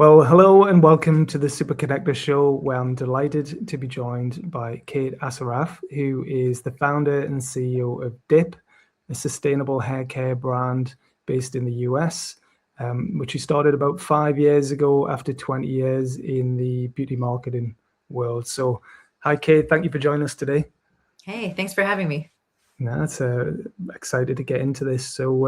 Well, hello and welcome to the Super Connector Show, where I'm delighted to be joined by Kate Assaraf, who is the founder and CEO of Dip, a sustainable hair care brand based in the US, which she started about 5 years ago after 20 years in the beauty marketing world. So, hi, Kate. Thank you for joining us today. Hey, thanks for having me. That's excited to get into this. So,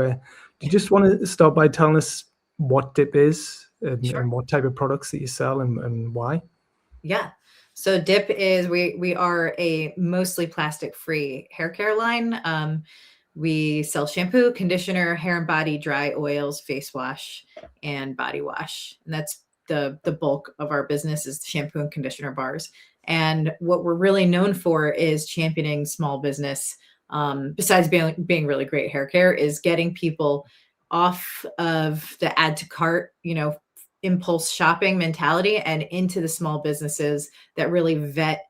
do you just want to start by telling us what Dip is Sure. and what type of products that you sell and why? Yeah. So Dip is we are a mostly plastic-free hair care line. We sell shampoo, conditioner, hair and body dry oils, face wash, and body wash. And that's the bulk of our business is shampoo and conditioner bars. And what we're really known for is championing small business. Besides being really great hair care, is getting people off of the add to cart, impulse shopping mentality and into the small businesses that really vet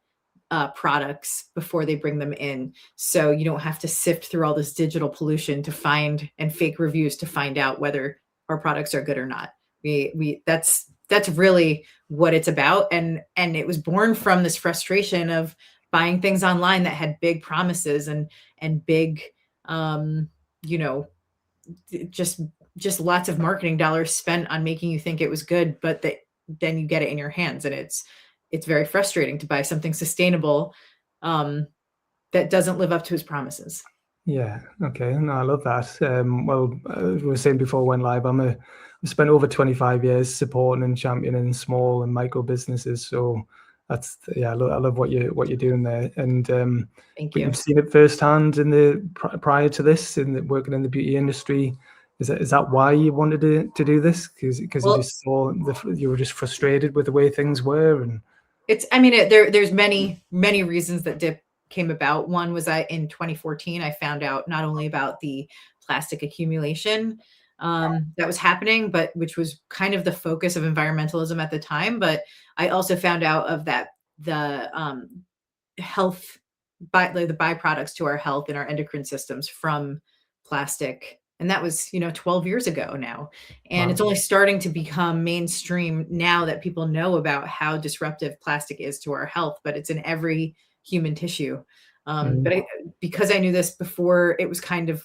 products before they bring them in. So you don't have to sift through all this digital pollution to find and fake reviews to find out whether our products are good or not. We that's really what it's about. And it was born from this frustration of buying things online that had big promises and big um, you know, just just lots of marketing dollars spent on making you think it was good, but that then you get it in your hands and it's very frustrating to buy something sustainable that doesn't live up to its promises. Yeah. Okay. No, I love that. Well, as we were saying before we went live, I've spent over 25 years supporting and championing small and micro businesses. So that's yeah, I love what you're doing there. And Thank but you. you've seen it firsthand in the prior to this, working in the beauty industry. Is that why you wanted to do this? Because you Well, just saw you were just frustrated with the way things were, and I mean, there's many reasons that Dip came about. One was that in 2014, I found out not only about the plastic accumulation that was happening, but which was kind of the focus of environmentalism at the time. But I also found out of that the health by like the byproducts to our health and our endocrine systems from plastic. And that was, 12 years ago now. And wow. it's only starting to become mainstream now that people know about how disruptive plastic is to our health, but it's in every human tissue. Mm, Because I knew this before it was kind of,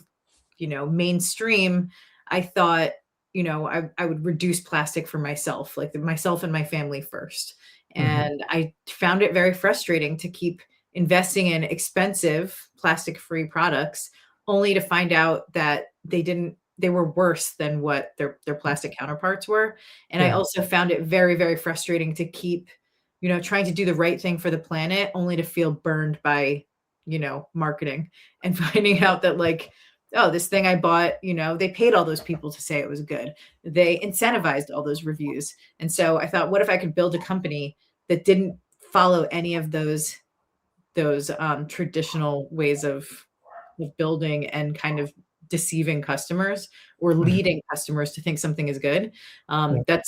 mainstream, I thought, I would reduce plastic for myself, like myself and my family first. mhm. And I found it very frustrating to keep investing in expensive plastic-free products only to find out that they were worse than what their plastic counterparts were. And I Yeah. also found it very, very frustrating to keep, trying to do the right thing for the planet only to feel burned by, marketing and finding out that like, oh, this thing I bought, they paid all those people to say it was good. They incentivized all those reviews. And so I thought, what if I could build a company that didn't follow any of those traditional ways of building and kind of deceiving customers or Mhm. leading customers to think something is good. Yeah.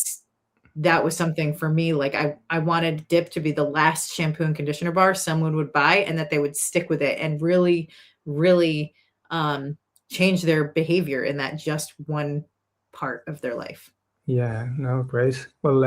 That was something for me. Like I wanted Dip to be the last shampoo and conditioner bar someone would buy and that they would stick with it and really, really change their behavior in that just one part of their life. Yeah, no, great. Well,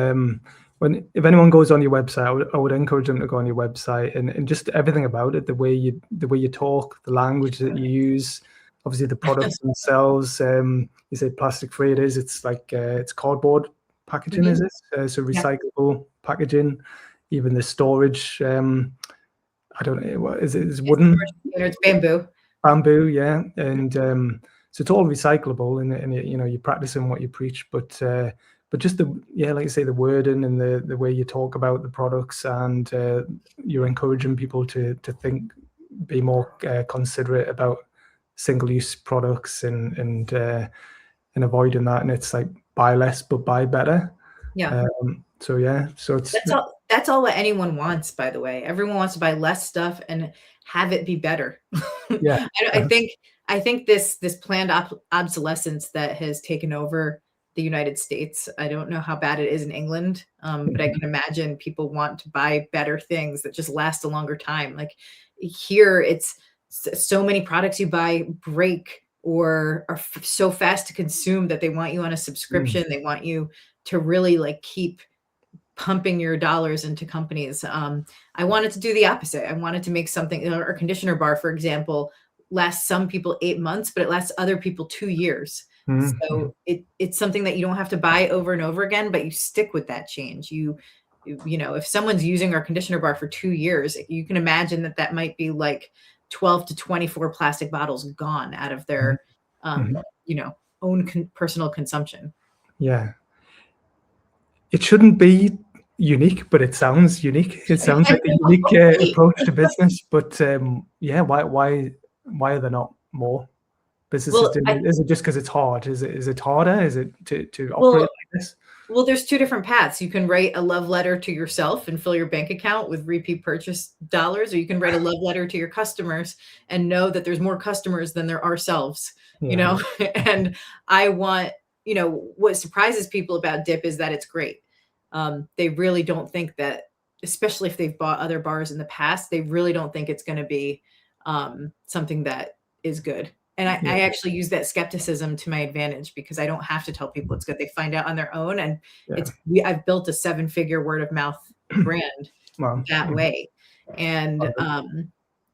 when if anyone goes on your website, I would encourage them to go on your website and just everything about it, the way you talk, the language that you use, obviously the products themselves. You say plastic free. It is. It's like it's cardboard packaging, is Mhm. it? So Yeah. recyclable packaging. Even the storage. I don't know what is it. It's It's wooden. storage container, it's bamboo. Bamboo, yeah, and so it's all recyclable, and you're practicing what you preach, but just the yeah, like you say, the wording and the way you talk about the products, and you're encouraging people to think, be more considerate about single-use products and avoiding that, and it's like buy less but buy better. Yeah. So yeah, so it's That's all what anyone wants, by the way. Everyone wants to buy less stuff and have it be better. yeah, I think this planned obsolescence that has taken over the United States, I don't know how bad it is in England, but I can imagine people want to buy better things that just last a longer time. Like here, it's so many products you buy break or are so fast to consume that they want you on a Mm, subscription. They want you to really like keep pumping your dollars into companies. I wanted to do the opposite. I wanted to make something, our conditioner bar, for example, lasts some people 8 months, but it lasts other people 2 years. So it's something that you don't have to buy over and over again, but you stick with that change. You know, if someone's using our conditioner bar for 2 years, you can imagine that that might be like 12 to 24 plastic bottles gone out of their, you know, own personal consumption. Yeah. It shouldn't be unique, but it sounds unique. It sounds like a unique approach to business. But yeah, why are there not more businesses doing it? Is it just because it's hard? Is it harder? Is it to operate like this? Well, there's two different paths. You can write a love letter to yourself and fill your bank account with repeat purchase dollars, or you can write a love letter to your customers and know that there's more customers than there are selves, you know? And I want, you know, what surprises people about Dip is that it's great. They really don't think that, especially if they've bought other bars in the past, they really don't think it's going to be something that is good. And I actually use that skepticism to my advantage because I don't have to tell people it's good. They find out on their own. And I've built a 7-figure word of mouth brand that way. And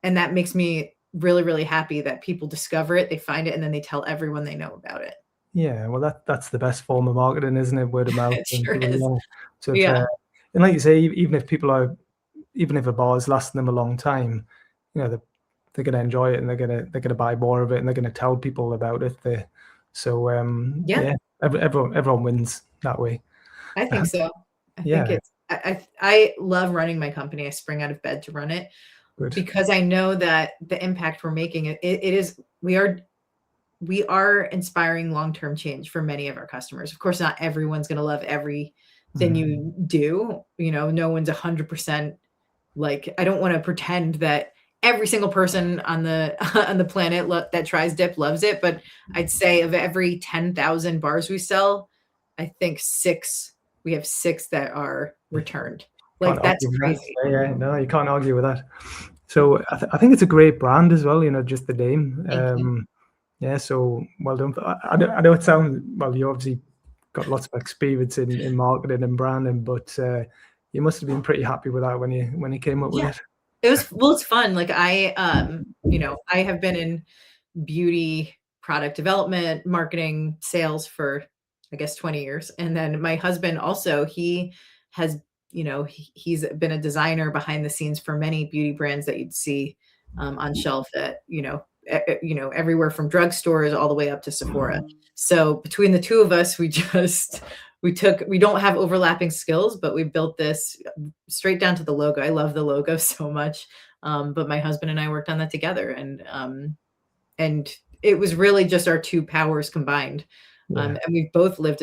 that makes me really, really happy that people discover it, they find it, and then they tell everyone they know about it. Yeah, well, that's the best form of marketing, isn't it? Word of mouth. It sure is. So and like you say, even if a bar is lasting them a long time, you know, they're going to enjoy it and they're going to buy more of it and they're going to tell people about it. Everyone wins that way. I think so. I think I love running my company. I spring out of bed to run it because I know that the impact we're making, we are inspiring long-term change for many of our customers. Of course, not everyone's going to love everything you do. You know, no one's 100%. Like, I don't want to pretend that every single person on the planet that tries Dip loves it. But I'd say of every 10,000 bars we sell, I think we have 6 that are returned. Like, that's crazy. Yeah, no, you can't argue with that. So I think it's a great brand as well, you know, just the name. Yeah, so well done. I know it sounds, well, you obviously got lots of experience in marketing and branding, but you must have been pretty happy with that when you came up with it. It's fun. Like you know, I have been in beauty product development, marketing, sales for, I guess, 20 years. And then my husband also, he has, you know, he's been a designer behind the scenes for many beauty brands that you'd see on shelf at, you know, everywhere from drugstores all the way up to Sephora. So between the two of us, we don't have overlapping skills, but we built this straight down to the logo. I love the logo so much. But my husband and I worked on that together, and it was really just our two powers combined. And we've both lived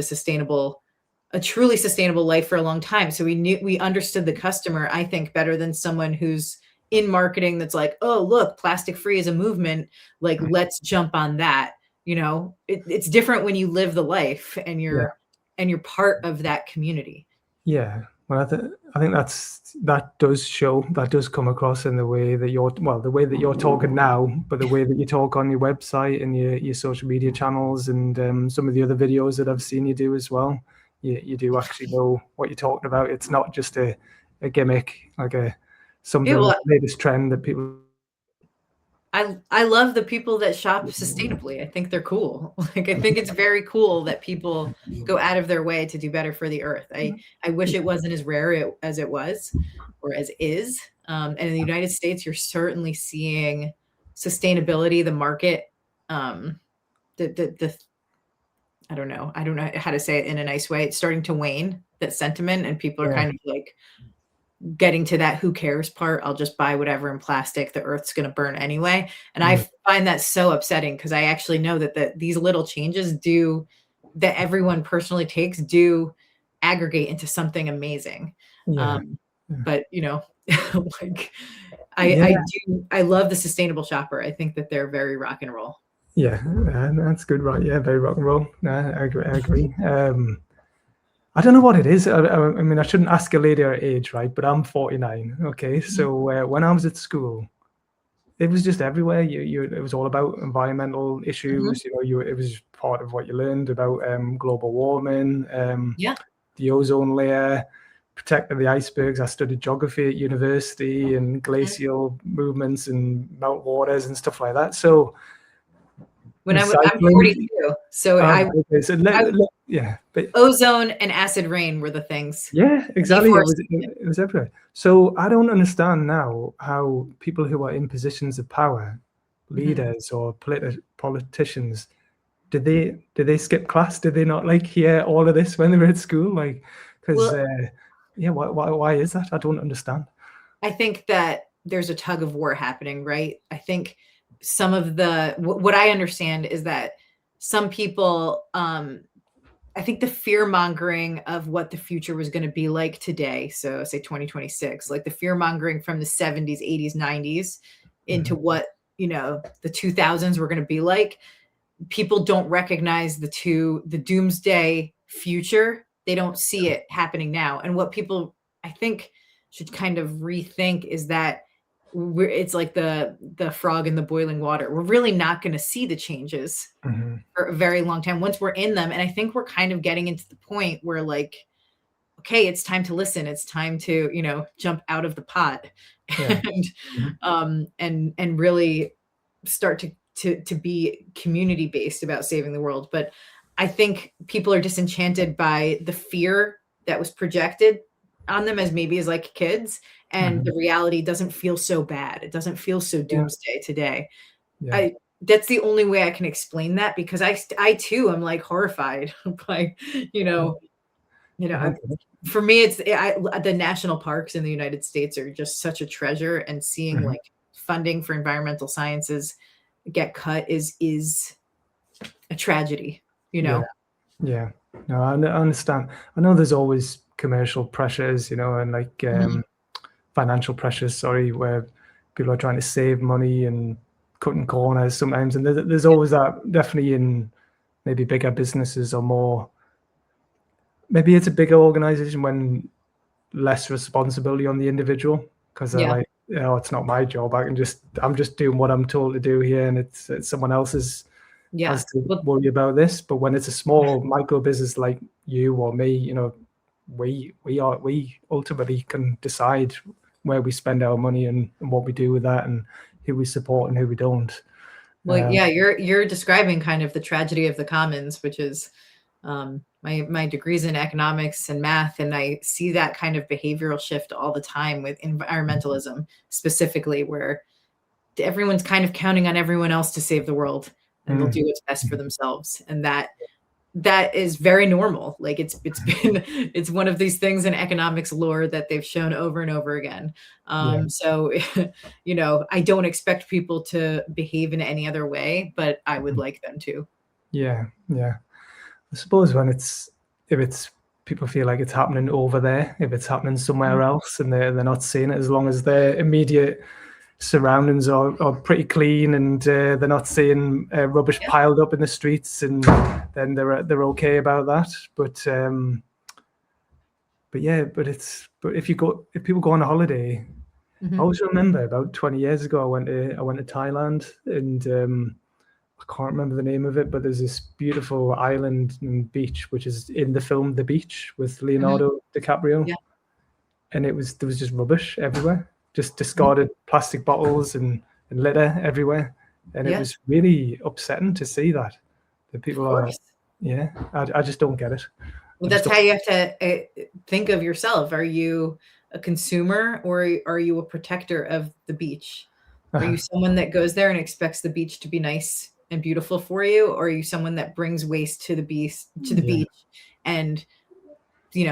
a truly sustainable life for a long time. So we understood the customer, I think, better than someone who's in marketing that's like, oh, look, plastic free is a movement. Like, let's jump on that. You know, it's different when you live the life and you're part of that community. Yeah. Well, I think that does come across in the way that you're talking now, but the way that you talk on your website and your social media channels and some of the other videos that I've seen you do as well. You do actually know what you're talking about. It's not just a gimmick, like the latest trend that people. I love the people that shop sustainably. I think they're cool. Like, I think it's very cool that people go out of their way to do better for the earth. I wish it wasn't as rare as it was, or as is. And in the United States, you're certainly seeing sustainability, the market, I don't know how to say it in a nice way. It's starting to wane, that sentiment, and people are kind of like getting to that who cares part. I'll just buy whatever in plastic. The earth's going to burn anyway. And I find that so upsetting because I actually know that these little changes that everyone personally takes do aggregate into something amazing. But, you know, like I love the sustainable shopper. I think that they're very rock and roll. Yeah, that's good, right? Yeah, very rock and roll. I agree. I don't know what it is. I mean, I shouldn't ask a lady her age, right? But I'm 49. Okay, so when I was at school, it was just everywhere. It was all about environmental issues. You know, it was part of what you learned about global warming. the ozone layer, protecting the icebergs. I studied geography at university and glacial movements and melt waters and stuff like that. So I'm recycling. 42, so okay, so yeah, but ozone and acid rain were the things. yeah, exactly. It was everywhere. So I don't understand now how people who are in positions of power, leaders or politicians, did they skip class? Did they not like hear all of this when they were at school? Like, because yeah, why is that? I don't understand. I think that there's a tug of war happening, right? I think some of what I understand is that some people, I think the fear mongering of what the future was going to be like today, so say 2026, like the fear mongering from the 70s, 80s, 90s into what, the 2000s were going to be like. People don't recognize the doomsday future. They don't see it happening now. And what people, I think, should kind of rethink is that it's like the frog in the boiling water. We're really not going to see the changes for a very long time once we're in them. And I think we're kind of getting into the point where, like, okay, it's time to listen. It's time to, jump out of the pot and really start to be community based about saving the world. But I think people are disenchanted by the fear that was projected on them as like kids, and the reality doesn't feel so bad. It doesn't feel so doomsday today. That's the only way I can explain that, because I too am like horrified by, for me, it's the national parks in the United States are just such a treasure, and seeing like funding for environmental sciences get cut is a tragedy, Yeah. No, I understand. I know there's always commercial pressures, and like financial pressures, sorry, where people are trying to save money and cutting corners sometimes. And there's always that, definitely in maybe bigger businesses or more. Maybe it's a bigger organization when less responsibility on the individual, because they're like, it's not my job. I'm just doing what I'm told to do here, and it's someone else's has to worry about this. But when it's a small micro business like you or me, we ultimately can decide where we spend our money and what we do with that, and who we support and who we don't. Well, you're describing kind of the tragedy of the commons, which is my degrees in economics and math, and I see that kind of behavioral shift all the time with environmentalism specifically, where everyone's kind of counting on everyone else to save the world, and they'll do what's best for themselves. And that is very normal. Like it's one of these things in economics lore that they've shown over and over again. So, I don't expect people to behave in any other way, but I would like them to. Yeah. I suppose if it's people feel like it's happening over there, if it's happening somewhere else and they're not seeing it, as long as their immediate surroundings are pretty clean and they're not seeing rubbish piled up in the streets, and then they're okay about that. But if people go on a holiday, I always remember about 20 years ago I went to Thailand, and I can't remember the name of it, but there's this beautiful island and beach which is in the film The Beach with Leonardo DiCaprio, and there was just rubbish everywhere, just discarded plastic bottles and litter everywhere, and it was really upsetting to see that people are. I just don't get it. Well, that's how you have to think of yourself. Are you a consumer, or are you a protector of the beach? Are you someone that goes there and expects the beach to be nice and beautiful for you, or are you someone that brings waste to the beach and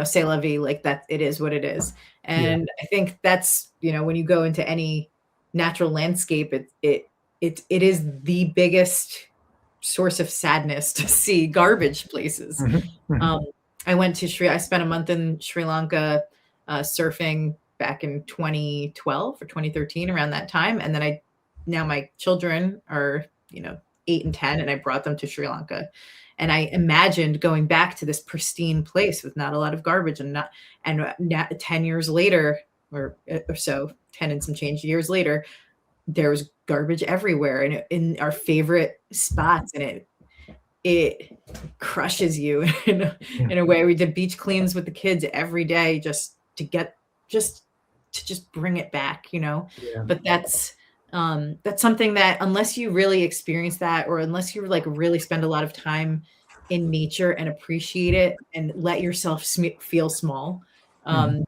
say la vie, like that? It is what it is. And I think that's when you go into any natural landscape, it is the biggest source of sadness to see garbage places. I spent a month in Sri Lanka surfing back in 2012 or 2013, around that time, and then now my children are 8 and 10, and I brought them to Sri Lanka, and I imagined going back to this pristine place with not a lot of garbage, and 10 years later or so, 10 and some change years later, there was garbage everywhere, and in our favorite spots, and it crushes you in a way. We did beach cleans with the kids every day just to get just bring it back, you know. Yeah. But that's something that unless you really experience that, or unless you like really spend a lot of time in nature and appreciate it and let yourself feel small, Mhm. um,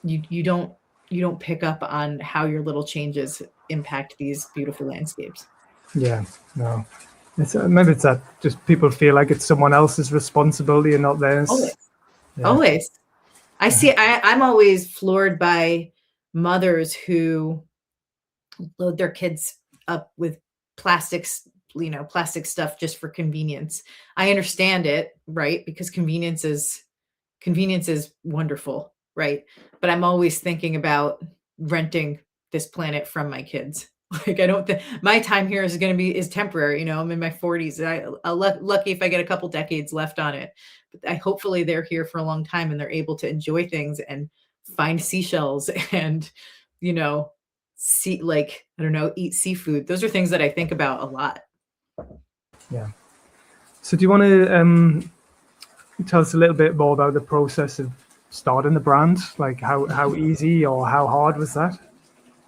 you don't pick up on how your little changes impact these beautiful landscapes. Yeah. No. It's maybe it's that just people feel like it's someone else's responsibility and not Always, theirs. Yeah. always. Uh-huh. I'm always floored by mothers who load their kids up with plastics, plastic stuff just for convenience. I understand it, right? Because convenience is wonderful, right? But I'm always thinking about renting this planet from my kids. Like I don't think my time here is temporary. I'm in my 40s. I'm lucky if I get a couple decades left on it. But hopefully they're here for a long time and they're able to enjoy things and find seashells and you know see like I don't know eat seafood. Those are things that I think about a lot. Yeah. So do you want to tell us a little bit more about the process of starting the brand? Like how easy or how hard was that?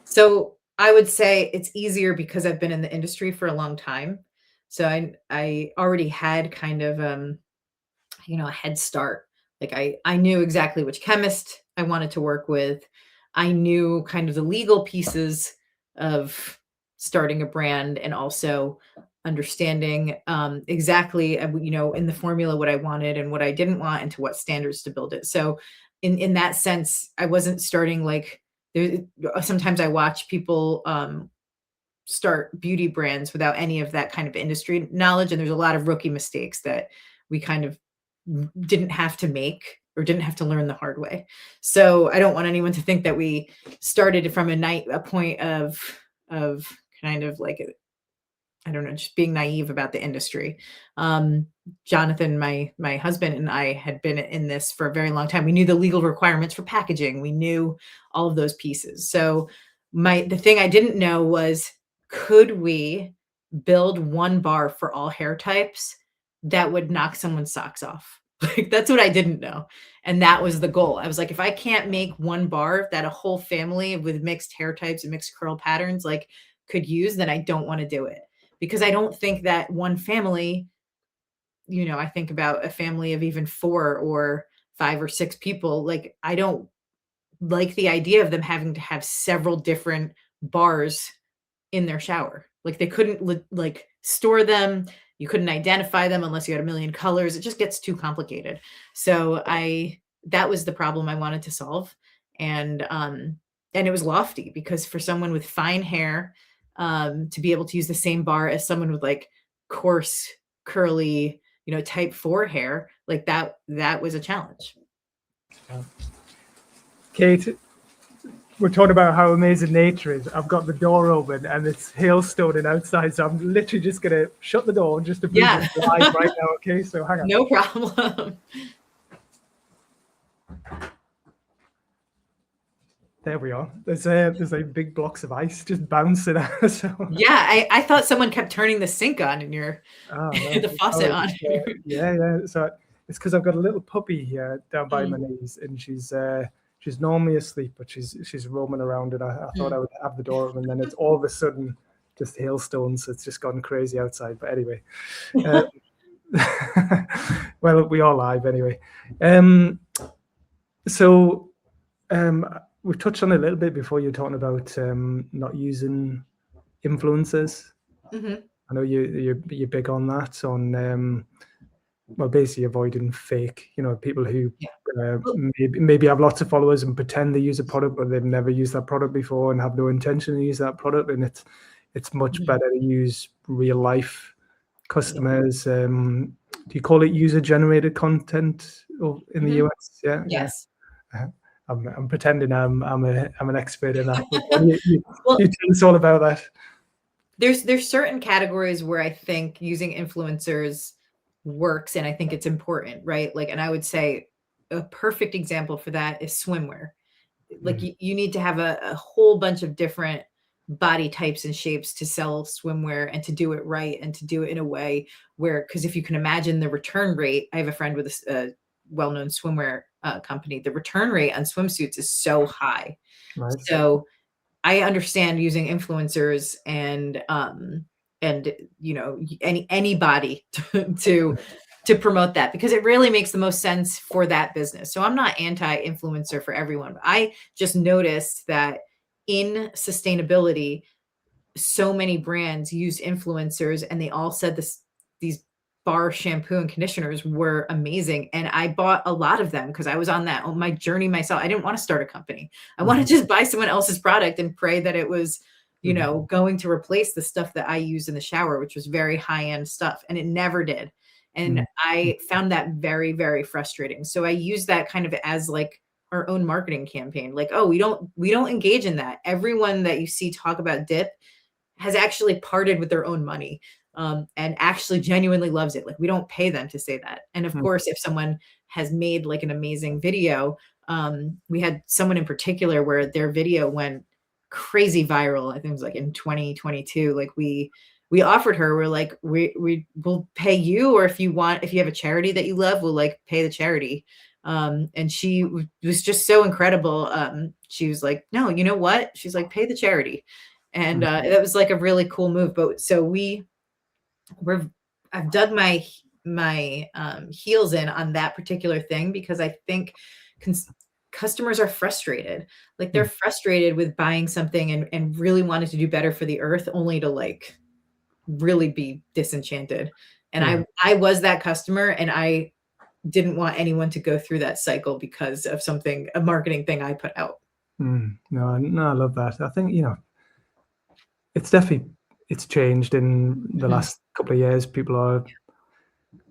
So I would say it's easier because I've been in the industry for a long time. So I already had kind of a head start. Like I knew exactly which chemist I wanted to work with. I knew kind of the legal pieces of starting a brand and also understanding exactly in the formula what I wanted and what I didn't want and to what standards to build it. So in that sense, I wasn't starting like there. Sometimes I watch people start beauty brands without any of that kind of industry knowledge, and there's a lot of rookie mistakes that we kind of didn't have to make or didn't have to learn the hard way. So I don't want anyone to think that we started from a point of kind of like I don't know, just being naive about the industry. Jonathan, my husband, and I had been in this for a very long time. We knew the legal requirements for packaging. We knew all of those pieces. So the thing I didn't know was, could we build one bar for all hair types that would knock someone's socks off? Like that's what I didn't know. And that was the goal. I was like, if I can't make one bar that a whole family with mixed hair types and mixed curl patterns like could use, then I don't want to do it, because I don't think that one family, I think about a family of even 4 or 5 or 6 people. Like, I don't like the idea of them having to have several different bars in their shower. Like, they couldn't like store them. You couldn't identify them unless you had a million colors. It just gets too complicated. So that was the problem I wanted to solve. And it was lofty because for someone with fine hair, to be able to use the same bar as someone with like coarse, curly, type 4 hair, like that was a challenge. Kate, we're talking about how amazing nature is. I've got the door open and it's hailstoning outside, so I'm literally just gonna shut the door just to prove Yeah, it's live right now. Okay, so hang on. no problem. There we are. There's like big blocks of ice just bouncing out. So Yeah, I thought someone kept turning the sink on and oh no, the faucet on. yeah. So it's because I've got a little puppy here down by my Mm, knees, and she's normally asleep, but she's roaming around, and I thought I mm. would have the door open, and then it's all of a sudden just hailstones. So it's just gone crazy outside. But anyway, uh, well, we are live anyway. So we've touched on it a little bit before. You're talking about not using influencers. Mhm. I know you're big on that, on well, basically avoiding fake, people who Yeah. Well, maybe have lots of followers and pretend they use a product, but they've never used that product before and have no intention to use that product. And it's much mhm. better to use real life Yeah. customers. Do you call it user generated content in the Mhm. US? Yeah, yeah. Yes. Uh, I'm pretending I'm an expert in that. But why don't you Well, tell us all about that. there's certain categories where I think using influencers works, and I think it's important, right? Like, and I would say a perfect example for that is swimwear. Like Mm, you need to have a whole bunch of different body types and shapes to sell swimwear and to do it right and to do it in a way where, because if you can imagine the return rate, I have a friend with a well-known swimwear company, the return rate on swimsuits is so high. Right. So I understand using influencers and you know, anybody to promote that, because it really makes the most sense for that business. So I'm not anti-influencer for everyone. I just noticed that in sustainability, so many brands use influencers and they all said these bar shampoo and conditioners were amazing, and I bought a lot of them because I was on that on my journey myself. I didn't want to start a company. I want to just buy someone else's product and pray that it was, you know, going to replace the stuff that I use in the shower, which was very high-end stuff, and it never did. And I found that very, very frustrating. So I use that kind of as like our own marketing campaign. Like, oh, we don't engage in that. Everyone that you see talk about dip has actually parted with their own money, and actually genuinely loves it. Like, we don't pay them to say that. And of course, if someone has made like an amazing video, we had someone in particular where their video went crazy viral. I think it was like in 2022. Like we offered her, we're like, we will pay you, or if you have a charity that you love, we'll like pay the charity. And she was just so incredible. She was like, no, you know what? She's like, pay the charity. And that was like a really cool move. But so I've dug my heels in on that particular thing, because I think customers are frustrated. Like, they're frustrated with buying something and really wanted to do better for the earth, only to like really be disenchanted. And I was that customer, and I didn't want anyone to go through that cycle because of a marketing thing I put out. No, I love that. I think, you know, it's changed in the last couple of years. People are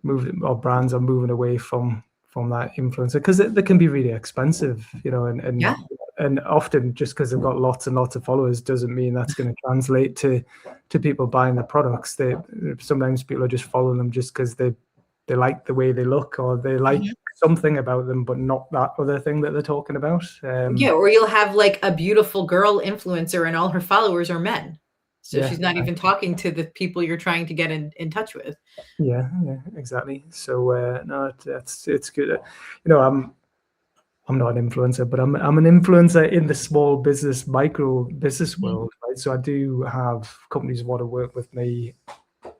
moving, or brands are moving away from that influencer, because they can be really expensive, you know, and often just because they've got lots and lots of followers doesn't mean that's going to translate to people buying the products. Sometimes people are just following them just because they like the way they look, or they like something about them, but not that other thing that they're talking about. Or you'll have like a beautiful girl influencer and all her followers are men. So she's not even talking to the people you're trying to get in touch with. Yeah, exactly. So no, it's good. You know, I'm not an influencer, but I'm an influencer in the small business, micro business world, right? So I do have companies want to work with me,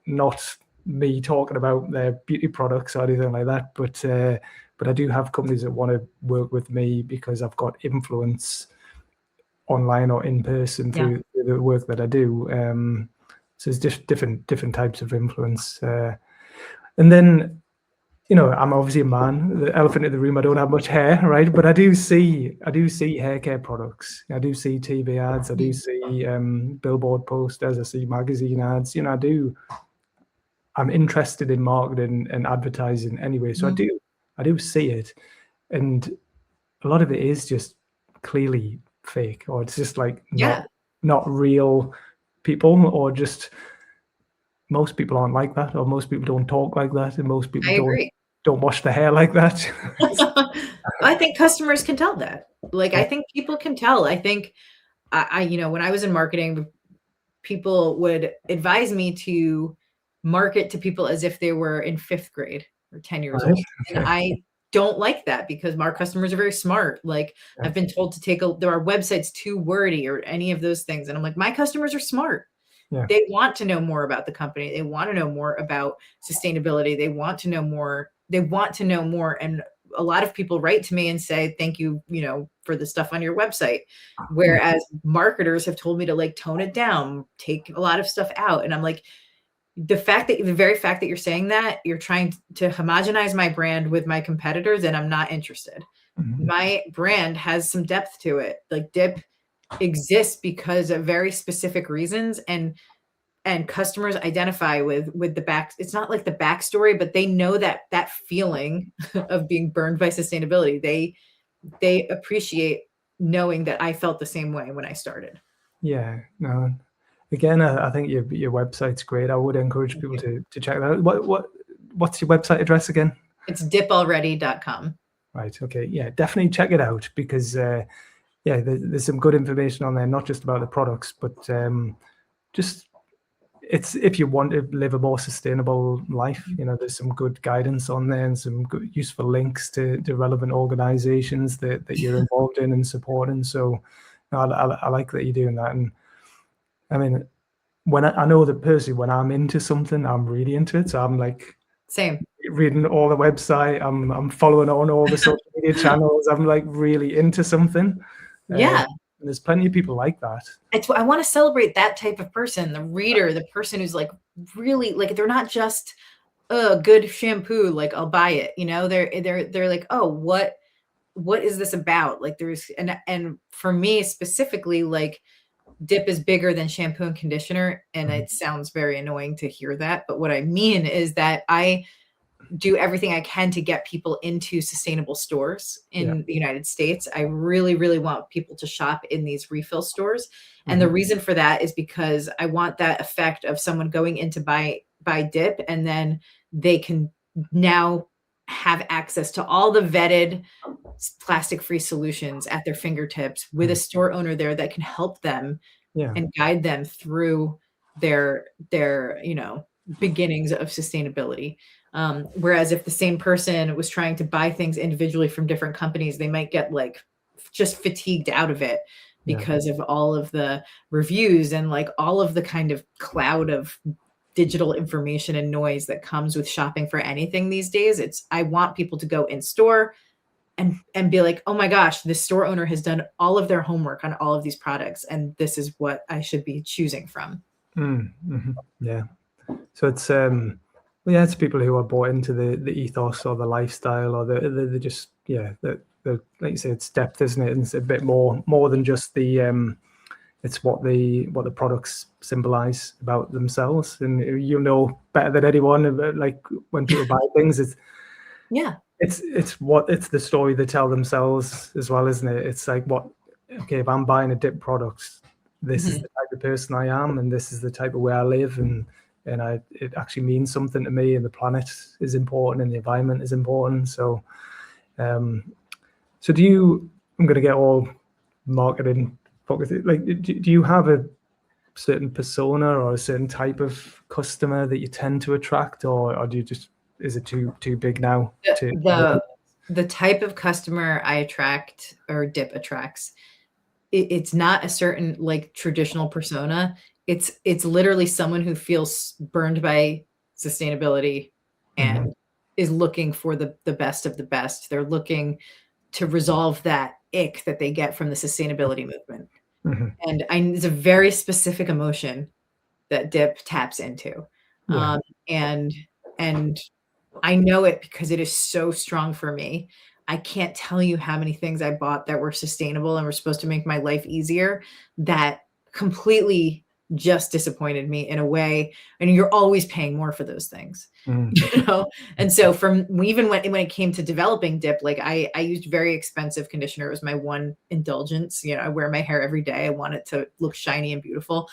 not me talking about their beauty products or anything like that, but I do have companies that want to work with me because I've got influence online or in person through the work that I do. So it's different types of influence. And then, you know, I'm obviously a man, the elephant in the room, I don't have much hair, right? But I do see hair care products. I do see TV ads. I do see billboard posters. I see magazine ads. You know, I'm interested in marketing and advertising anyway. So I do see it. And a lot of it is just clearly fake, or it's just like not real people, or just most people aren't like that, or most people don't talk like that, and most people don't wash their hair like that. I think customers can tell that. Like, I think people can tell. I think you know, when I was in marketing, people would advise me to market to people as if they were in 5th grade or 10 years old. And I don't like that, because our customers are very smart. Like, I've been told to take our website's too wordy or any of those things. And I'm like, my customers are smart. They want to know more about the company. They want to know more about sustainability. They want to know more. And a lot of people write to me and say, thank you, you know, for the stuff on your website. Whereas marketers have told me to like tone it down, take a lot of stuff out. And I'm like, the very fact that you're saying that, you're trying to homogenize my brand with my competitors, and I'm not interested. My brand has some depth to it. Like, dip exists because of very specific reasons, and customers identify with the back. It's not like the backstory, but they know that feeling of being burned by sustainability. They appreciate knowing that I felt the same way when I started. Yeah, no. Again, I think your website's great. I would encourage people to check that out. What's your website address again? It's dipalready.com. Right. Okay. Yeah, definitely check it out, because yeah, there's some good information on there, not just about the products, but just it's if you want to live a more sustainable life, there's some good guidance on there and some good useful links to relevant organizations that you're involved in and supporting. So I like that you're doing that. And I mean, when I know that personally, when I'm into something, I'm really into it. So I'm like Same. reading all the website, I'm following on all the social media channels. I'm like really into something. Yeah. And there's plenty of people like that. I want to celebrate that type of person, the reader, the person who's like really like, they're not just a good shampoo, like I'll buy it, they're like, oh, what is this about? Like there's and for me specifically, like dip is bigger than shampoo and conditioner. And it sounds very annoying to hear that, but what I mean is that I do everything I can to get people into sustainable stores in the United States. I really, really want people to shop in these refill stores. And the reason for that is because I want that effect of someone going in to buy dip, and then they can now have access to all the vetted plastic-free solutions at their fingertips with a store owner there that can help them and guide them through their beginnings of sustainability. Whereas if the same person was trying to buy things individually from different companies, they might get like just fatigued out of it because of all of the reviews and like all of the kind of cloud of digital information and noise that comes with shopping for anything these days. I want people to go in store and be like, oh my gosh, this store owner has done all of their homework on all of these products, and this is what I should be choosing from. Yeah. So it's it's people who are bought into the ethos or the lifestyle, or the just the like you say, it's depth, isn't it? And it's a bit more than just the it's what the products symbolize about themselves. And you know better than anyone, like when people buy things, it's the story they tell themselves as well, isn't it? It's like, if I'm buying a dip product, this is the type of person I am, and this is the type of way I live, and it actually means something to me, and the planet is important, and the environment is important. So, so do you? I'm going to get all marketing focused. Like, do you have a certain persona or a certain type of customer that you tend to attract, or do you just? Is it too big now? The type of customer I attract, or dip attracts, it's not a certain like traditional persona. It's literally someone who feels burned by sustainability and is looking for the best of the best. They're looking to resolve that ick that they get from the sustainability movement. And it's a very specific emotion that dip taps into. And I know it because it is so strong for me. I can't tell you how many things I bought that were sustainable and were supposed to make my life easier that completely just disappointed me in a way. And you're always paying more for those things, And so even when it came to developing dip, like I used very expensive conditioner. It was my one indulgence. I wear my hair every day. I want it to look shiny and beautiful.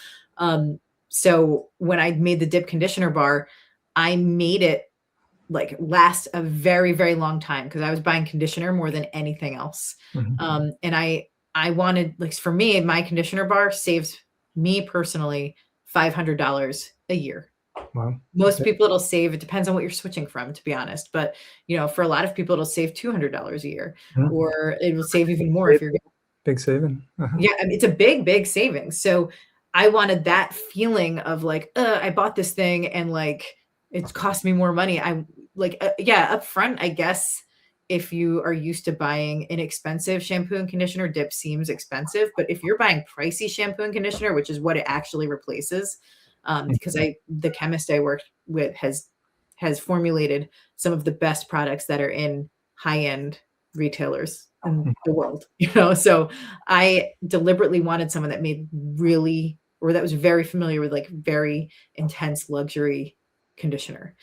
So when I made the dip conditioner bar, I made it like last a very, very long time because I was buying conditioner more than anything else. And I wanted, like, for me, my conditioner bar saves me personally $500 a year. Wow. Most people it'll save, it depends on what you're switching from, to be honest. But, for a lot of people, it'll save $200 a year, or it will save even more if you're big saving. Yeah, I mean, it's a big, big savings. So I wanted that feeling of like, I bought this thing and like, it's cost me more money. I like, up front, I guess if you are used to buying inexpensive shampoo and conditioner, dip seems expensive. But if you're buying pricey shampoo and conditioner, which is what it actually replaces, because the chemist I worked with has formulated some of the best products that are in high-end retailers in the world, so I deliberately wanted someone that made that was very familiar with like very intense luxury conditioner.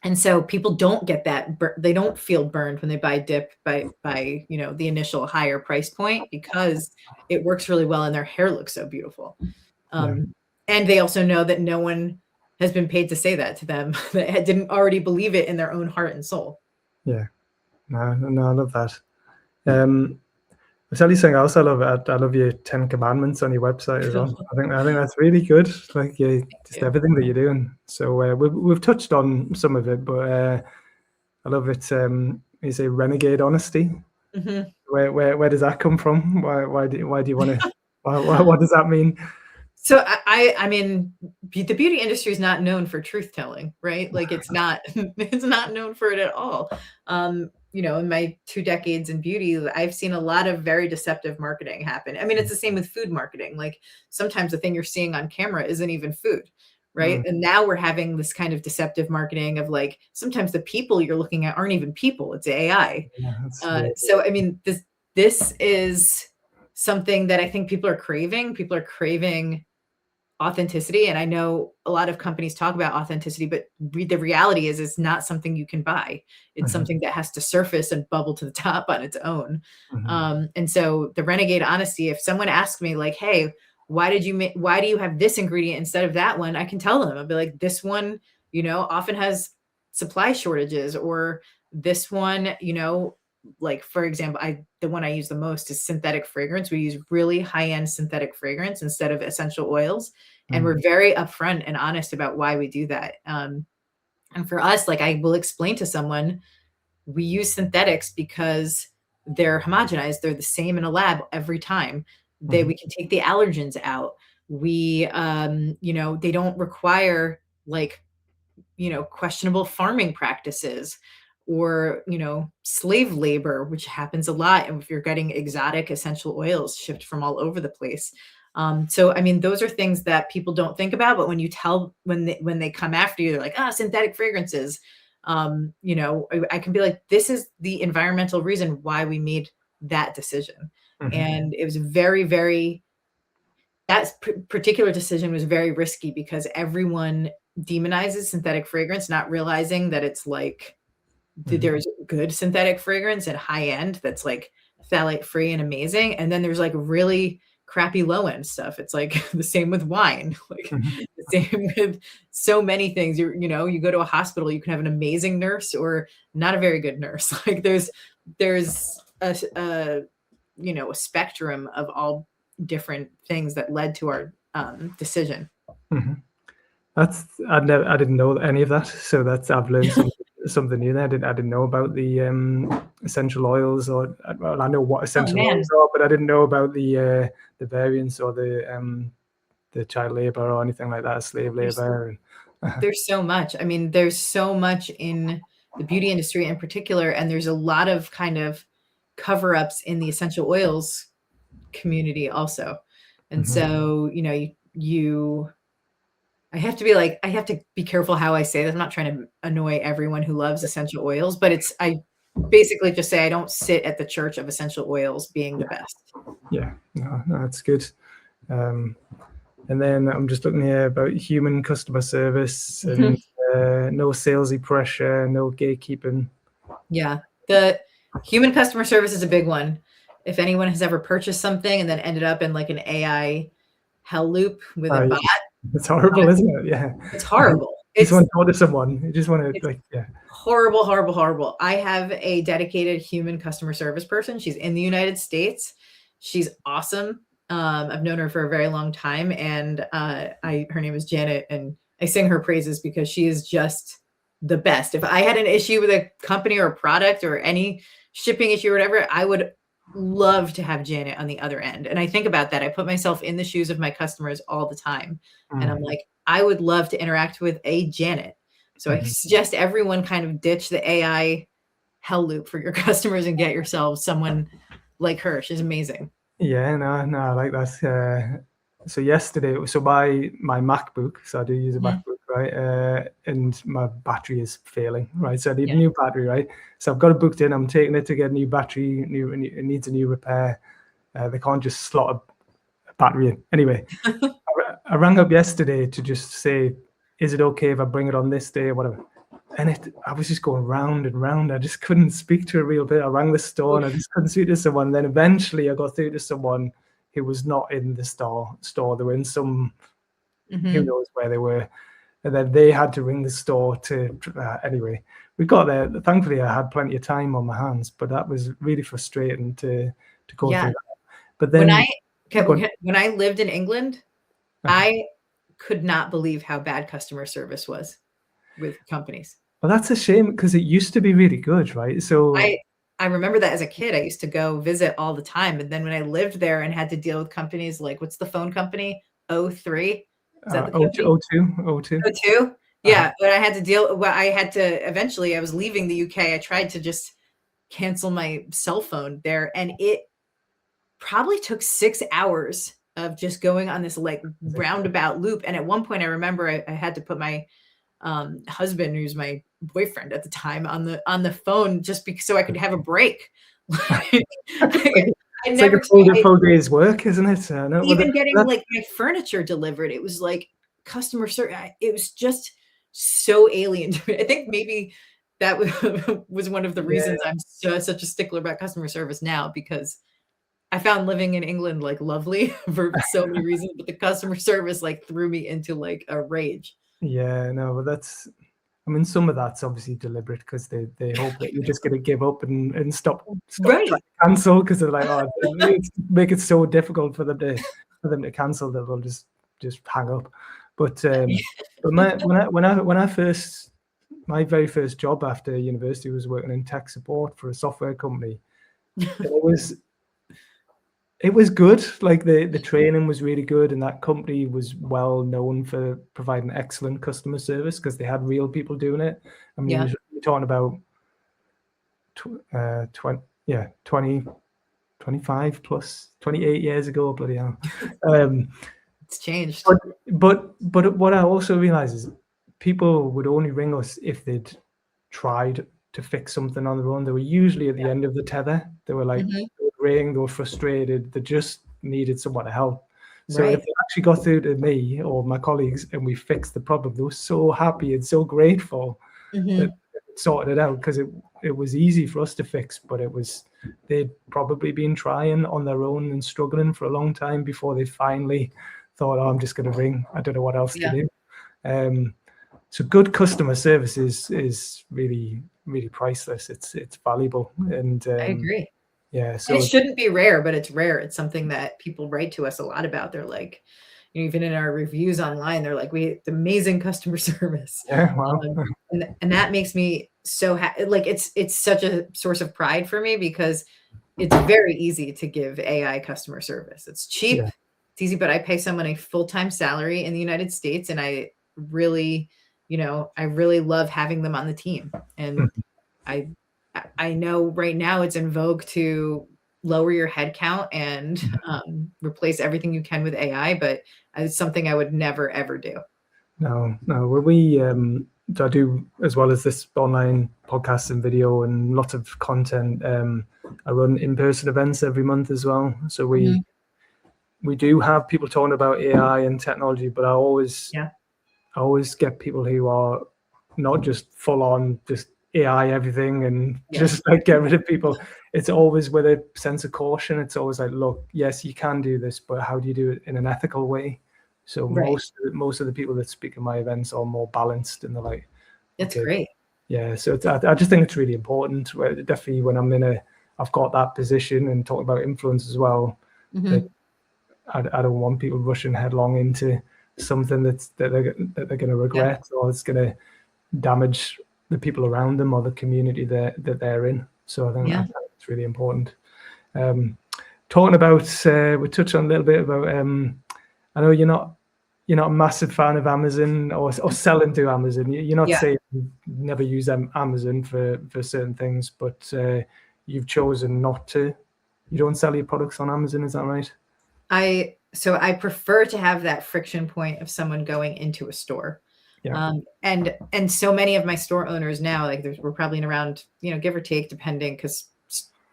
And so people don't get that, they don't feel burned when they buy dip by the initial higher price point, because it works really well and their hair looks so beautiful. And they also know that no one has been paid to say that to them that didn't already believe it in their own heart and soul. No, I love that. I'll tell you something else I love. I love your 10 commandments on your website as well. I think that's really good. Like just you. everything that you're doing. So we've touched on some of it, but I love it. You say renegade honesty. Mhm. Where does that come from? Why do you want to? What does that mean? So I mean, the beauty industry is not known for truth telling, right? Like it's not it's not known for it at all. You know, in my 2 decades in beauty, I've seen a lot of very deceptive marketing happen. I mean, it's the same with food marketing. Like sometimes the thing you're seeing on camera isn't even food, right? Mm, And now we're having this kind of deceptive marketing of like sometimes the people you're looking at aren't even people; it's AI. yeah, that's weird. So I mean, this is something that I think people are craving. People are craving authenticity, and I know a lot of companies talk about authenticity, but the reality is it's not something you can buy. It's Mhm, something that has to surface and bubble to the top on its own. mhm, And so the renegade honesty, if someone asks me like, hey, why do you have this ingredient instead of that one, I can tell them. I'll be like, this one, you know, often has supply shortages, or this one, you know, like for example, the one I use the most is synthetic fragrance. We use really high-end synthetic fragrance instead of essential oils, and mm, we're very upfront and honest about why we do that. And for us, like I will explain to someone, we use synthetics because they're homogenized. They're the same in a lab every time. mhm, We can take the allergens out. You know, they don't require like, you know, questionable farming practices or, you know, slave labor, which happens a lot. And if you're getting exotic essential oils shipped from all over the place. So, I mean, those are things that people don't think about, but when you tell, when they come after you, they're like, ah, synthetic fragrances. You know, I can be like, this is the environmental reason why we made that decision. mhm, And it was that particular decision was very risky because everyone demonizes synthetic fragrance, not realizing that it's like mhm, there's good synthetic fragrance at high end that's like phthalate free and amazing. And then there's like really crappy low end stuff. It's like the same with wine, like mhm, the same with so many things. You know, you go to a hospital, you can have an amazing nurse or not a very good nurse. Like there's a you know, a spectrum of all different things that led to our decision. mhm. I didn't know any of that. So I've learned something new there. I didn't know about the essential oils, or well, I know what Oh essential oils man, are, but I didn't know about the variants or the child labor or anything like that, slave there's labor. there's so much. I mean, there's so much in the beauty industry in particular, and there's a lot of kind of cover-ups in the essential oils community also. And Mhm. so, you know, I have to be careful how I say this. I'm not trying to annoy everyone who loves essential oils, but I basically just say I don't sit at the church of essential oils being the Yeah, best. yeah, no, that's good. Um, and then I'm just looking here about human customer service and no salesy pressure, no gatekeeping. Yeah. The human customer service is a big one. If anyone has ever purchased something and then ended up in like an AI hell loop with a bot, It's horrible, isn't it? Yeah. it's horrible. You just want to talk to someone. You just want to It's like, yeah. horrible, horrible, horrible. I have a dedicated human customer service person. She's in the United States. She's awesome. I've known her for a very long time, and her name is Janet, and I sing her praises because she is just the best. If I had an issue with a company or a product or any shipping issue or whatever, I would love to have Janet on the other end. And I think about that. I put myself in the shoes of my customers all the time, and I'm Mm, like, I would love to interact with a Janet. So I mhm. suggest everyone kind of ditch the AI hell loop for your customers and get yourself someone like her. She's amazing. Yeah, no, I like that. So yesterday, so my MacBook, so I do use a Mhm. MacBook, right? And my battery is failing, right? So I need Yeah. a new battery, right? So I've got it booked in. I'm taking it to get a new battery. It needs a new repair. They can't just slot a battery in. Anyway, I rang up yesterday to just say, is it okay if I bring it on this day or whatever? And I was just going round and round. I just couldn't speak to a real bit. I rang the store and I Oof. just couldn't speak to someone. Then eventually I got through to someone who was not in the store. They were in some, who Mhm. knows where they were. And then they had to ring the store to, anyway, we got there. Thankfully, I had plenty of time on my hands, but that was really frustrating to go Yeah. through that. But When then, I go on. when I lived in England, Uh-huh. I could not believe how bad customer service was with companies. Well, that's a shame because it used to be really good, right? So, I I remember that as a kid, I used to go visit all the time, and then when I lived there and had to deal with companies like what's the phone company? O3? Is that the company? O2. O2? Uh-huh. Yeah, but I had to eventually I was leaving the UK, I tried to just cancel my cell phone there, and it probably took 6 hours of just going on this, like, roundabout loop, and at one point, I remember I had to put my, husband, who's my boyfriend at the time, on the phone just because so I could have a break. Like, It's like I it's like a never full day's work, isn't it? No, well, even getting, that like, my furniture delivered, it was like customer service. It was just so alien to me. I think maybe that was one of the reasons yeah, I'm such a stickler about customer service now because I found living in England, like, lovely for so many reasons, but the customer service, like, threw me into, like, a rage. yeah, no, but that's I mean, some of that's obviously deliberate because they hope that you're just gonna give up and stop trying Right. to cancel because 'cause they're like, "Oh, it's make it so difficult for them to cancel that they'll just hang up." But, but my when I first my very first job after university was working in tech support for a software company. It was good. Like the training was really good, and that company was well known for providing excellent customer service because they had real people doing it. I mean, Yeah, you're talking about 20, yeah, 20, 25 plus 28 years ago, bloody hell. Um, it's changed. but but what I also realize is people would only ring us if they'd tried to fix something on their own. They were usually at the end of the tether. They were like Mhm. they would ring, they were frustrated, they just needed someone to help. So if Right. they actually got through to me or my colleagues and we fixed the problem, they were so happy and so grateful that Mhm. it sorted it out because it was easy for us to fix, but they'd probably been trying on their own and struggling for a long time before they finally thought, oh, I'm just going to ring. I don't know what else to Yeah, do. Um, so good customer service is really really priceless. It's valuable, and I agree. yeah. And it So shouldn't be rare, but it's rare. It's something that people write to us a lot about. They're like, you know, even in our reviews online, they're like, "We amazing customer service," yeah, wow, and that makes me so like it's such a source of pride for me because it's very easy to give AI customer service. It's cheap, yeah, it's easy, but I pay someone a full-time salary in the United States, and I really, I really love having them on the team. And mm, I I know right now it's in vogue to lower your head count and replace everything you can with AI, but it's something I would never ever do. no. Well, so I do as well as this online podcast and video and lots of content. I run in-person events every month as well. So Mhm. we do have people talking about AI and technology, but Yeah, I always get people who are not just full on just AI everything and yeah, just like get rid of people. It's always with a sense of caution. It's always like, look, yes, you can do this, but how do you do it in an ethical way? So right. most of the people that speak at my events are more balanced, and they're like, That's okay, great. yeah. So I just think it's really important. Definitely when I've got that position and talking about influence as well. That Mhm. I don't want people rushing headlong into something that they're going to Yeah, regret, or it's going to damage the people around them or the community that they're in. So I yeah, think it's really important. Um, Talking about, we touched on a little bit about. I know you're not a massive fan of Amazon or selling to Amazon. You're not yeah. saying you never use Amazon for certain things, but you've chosen not to. You don't sell your products on Amazon, is that right? I prefer to have that friction point of someone going into a store. Yeah. And so many of my store owners now, like we're probably in around, give or take, depending, because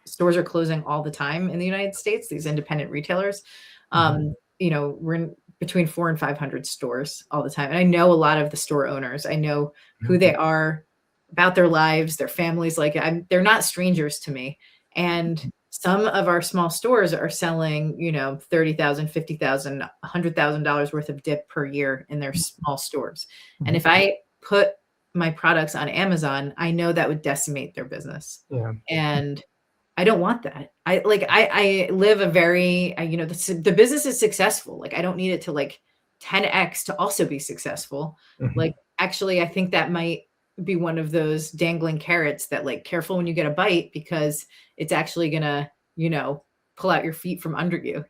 stores are closing all the time in the United States, these independent retailers. Mhm. We're in between 400 and 500 stores all the time. And I know a lot of the store owners. I know who they are, about their lives, their families. Like they're not strangers to me. And some of our small stores are selling, $30,000, $50,000, $100,000 worth of dip per year in their small stores. And Mhm. if I put my products on Amazon, I know that would decimate their business. Yeah. And I don't want that. I live a very, the business is successful. Like, I don't need it to like 10x to also be successful. Mhm. Like, actually, I think that might be one of those dangling carrots that, like, careful when you get a bite, because it's actually gonna, pull out your feet from under you.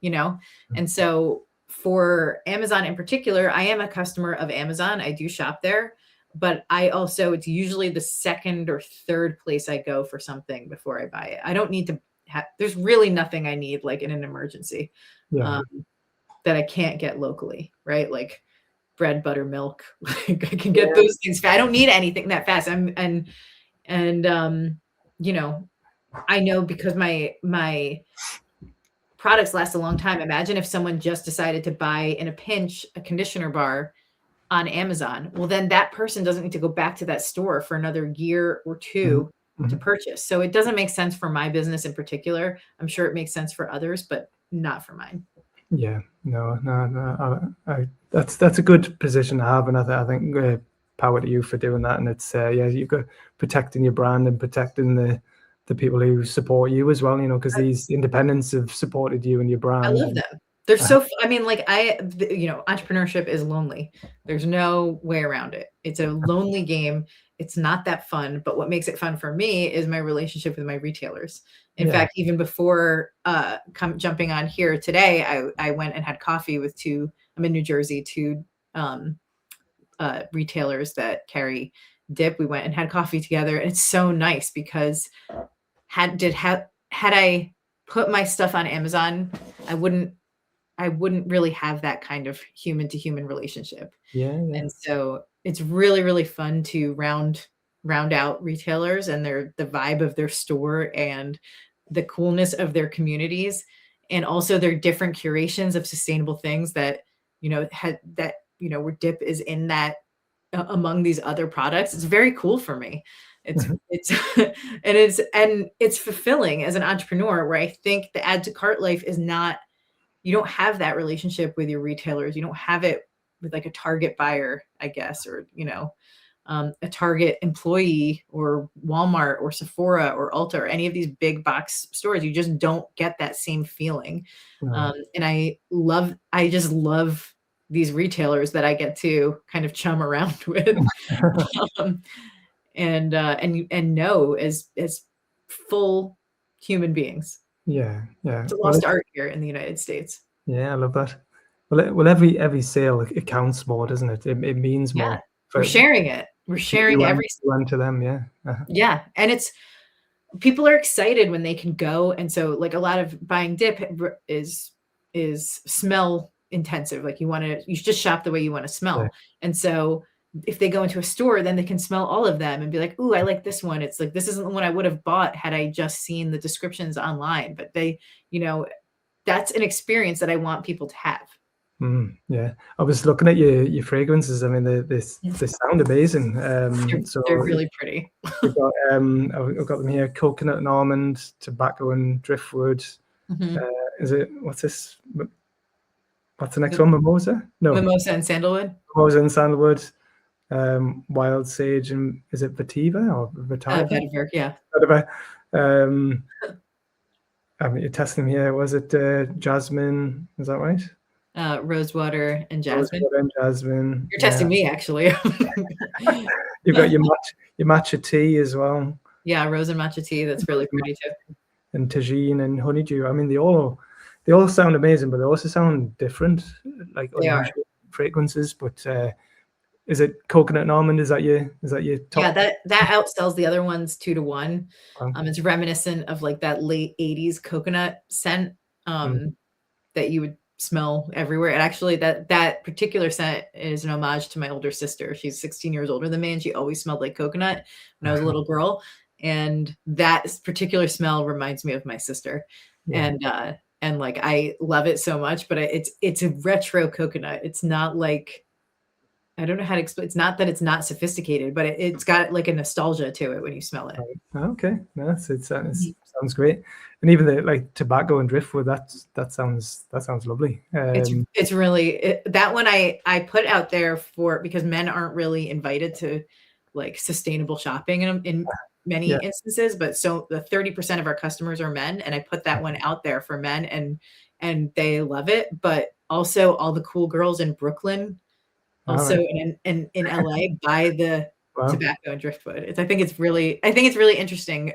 And so for Amazon in particular, I am a customer of Amazon. I do shop there, but it's usually the second or third place I go for something before I buy it. I don't need to there's really nothing I need like in an emergency, Yeah. um, that I can't get locally, right? Like bread, butter, milk. Like, I can get Yeah. those things. I don't need anything that fast. And you know, I know because my products last a long time. Imagine if someone just decided to buy in a pinch a conditioner bar on Amazon. Well, then that person doesn't need to go back to that store for another year or Mhm. two to Mhm. purchase. So it doesn't make sense for my business in particular. I'm sure it makes sense for others, but not for mine. Yeah. No, no, no. That's a good position to have, and I think power to you for doing that. And it's yeah, you've got protecting your brand and protecting the people who support you as well. Because these independents have supported you and your I brand. love And them. They're so I mean, like, entrepreneurship is lonely. There's no way around it. It's a lonely game. It's not that fun, but what makes it fun for me is my relationship with my retailers. In yeah. fact, even before jumping on here today, I went and had coffee with two. I'm in New Jersey, two um, retailers that carry dip. We went and had coffee together, and it's so nice because had I put my stuff on Amazon, I wouldn't I wouldn't really have that kind of human to human relationship. Yeah. Yeah. And so it's really, really fun to round out retailers and the vibe of their store and the coolness of their communities, and also their different curations of sustainable things that, had that, where dip is in that among these other products. It's very cool for me. Mhm. It's and it's fulfilling as an entrepreneur, where I think the add to cart life is not, you don't have that relationship with your retailers. You don't have it with like a Target buyer, I guess, or a Target employee, or Walmart, or Sephora, or Ulta, or any of these big box stores. You just don't get that same feeling. No. And I just love these retailers that I get to kind of chum around with, um, and know as full human beings. Yeah. Yeah. It's a Well, lost art here in the United States. yeah, I love that. Well, every sale it counts more, doesn't it? It means Yeah, more we're for sharing it. We're sharing every you and to them. Yeah. yeah, and it's people are excited when they can go, and so, like, a lot of buying dip is smell intensive. Like, you just shop the way you wanna Yeah. smell, and so if they go into a store, then they can smell all of them and be like, "Ooh, I like this one." It's like, this isn't the one I would have bought had I just seen the descriptions online, but you know, that's an experience that I want people to have. Yeah. I was looking at your fragrances. I mean, Mm. they sound amazing. They're really pretty. You've got I've got them here: coconut and almond, tobacco and driftwood. Mhm. Uh, is it what's this? What's the next one? Mimosa? No, Mimosa and sandalwood? mimosa and sandalwood. Wild sage and is it vetiver or vetiver? Vetiver, yeah. Whatever. Um, I mean, you're testing me here. Was it jasmine? Is that right? Rosewater and jasmine. Rosewood and jasmine. You're Yeah. testing me, actually. You've got your matcha tea as well, Yeah, rose and matcha tea, that's really pretty too. and tagine and honeydew. I mean, they all sound amazing, but they also sound different, like They are. unusual fragrances. But is it coconut and almond? Is that your Yeah, top? that outsells the other ones 2 to 1. One? It's reminiscent of, like, that late '80s coconut scent, Mm, that you would smell everywhere, and actually that particular scent is an homage to my older sister. She's 16 years older than me, and she always smelled like coconut when I was a little girl, and that particular smell reminds me of my sister, yeah. and, like, I love it so much, but it's a retro coconut. It's not like, I don't know how to explain. It's not that it's not sophisticated, but it's got, like, a nostalgia to it when you smell it. Right. Okay. No, it Mhm. sounds great. And even the like tobacco and driftwood, that sounds lovely. It's really that one I put out there for because men aren't really invited to, like, sustainable shopping many Yeah. instances, but so the 30% of our customers are men, and I put that one out there for men, and they love it. But also all the cool girls in Brooklyn, All also right. in LA, buy the Wow. tobacco and driftwood. I think it's really interesting